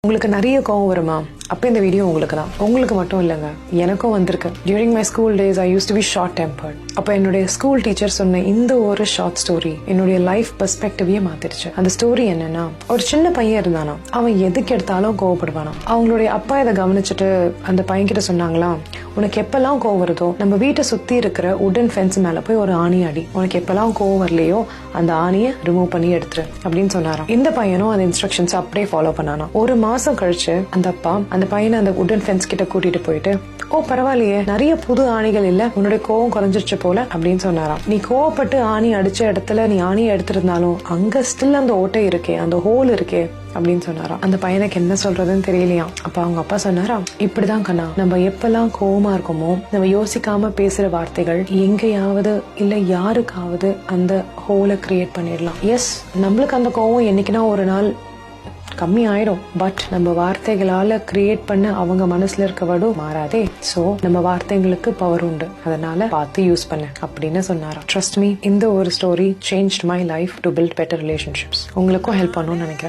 உங்களுக்கு நிறைய கோவம் வருமா? அப்போ இந்த வீடியோ உங்களுக்கு தான். உங்களுக்கு மட்டும் இல்லைங்க, எனக்கும் வந்திருக்கு. During my school days I use to be short tempered. அப்போ என்னுடைய ஸ்கூல் டீச்சர் சொன்ன இந்த ஒரு ஷார்ட் ஸ்டோரி என்னுடைய லைஃப் பெர்ஸ்பெக்டிவையே மாத்திருச்சு. அந்த ஸ்டோரி என்னன்னா, ஒரு சின்ன பையன் இருந்தானா, அவன் எதுக்கு எடுத்தாலும் கோவப்படுவானா. அவங்களுடைய அப்பா இதை கவனிச்சுட்டு அந்த பையன் கிட்ட சொன்னாங்களா, உனக்கு எப்பெல்லாம் கோவம் வருதோ நம்ம வீட்டை சுத்தி இருக்கிற உடன் ஃபென்ஸ் மேல போய் ஒரு ஆணி அடி. உனக்கு எப்பெல்லாம் கோவம் வரலையோ அந்த ஆணியை ரிமூவ் பண்ணி எடுத்துரு அப்படின்னு சொன்னாராம். இந்த பையனும் அந்த இன்ஸ்ட்ரக்ஷன்ஸ் அப்படியே ஃபாலோ பண்ணானா. ஒரு மாசம் கழிச்சு அந்த அப்பா அந்த பையனை அந்த உடன் ஃபென்ஸ் கிட்ட கூட்டிட்டு போயிட்டு, ஓ பரவாயில்லையே, நிறைய புது ஆணிகள் இல்ல, உன்னுடைய கோவம் குறைஞ்சிருச்சு போல அப்படின்னு சொன்னாராம். நீ கோவப்பட்டு ஆணி அடிச்ச இடத்துல நீ ஆணியை எடுத்திருந்தாலும் அங்க ஸ்டில் அந்த ஓட்டை இருக்கே, அந்த ஹோல் இருக்கே அப்படின்னு சொன்னாராம். அந்த பையனுக்கு என்ன சொல்றதுன்னு தெரியலையா. அப்ப அவங்க அப்பா சொன்னாராம், இப்படிதான் கண்ணா, நம்ம எப்பெல்லாம் கோவமா இருக்கோமோ நம்ம யோசிக்காம பேசுற வார்த்தைகள் எங்கேயாவது இல்ல யாருக்காவது அந்த ஹோலை கிரியேட் பண்ணிடலாம். எஸ், நம்மளுக்கு அந்த கோவம் என்னைக்குன்னா ஒரு நாள் கம்மி ஆயிடும். பட் நம்ம வார்த்தைகளால கிரியேட் பண்ண அவங்க மனசுல இருக்க வடும் மாறாதே. சோ நம்ம வார்த்தைகளுக்கு பவர் உண்டு, அதனால பார்த்து யூஸ் பண்ண அப்படின்னு சொன்னாராம். ட்ரஸ்ட் மீ, இந்த ஒரு story changed my life to build better relationships. உங்களுக்கும் ஹெல்ப் பண்ணும்னு நினைக்கிறேன்.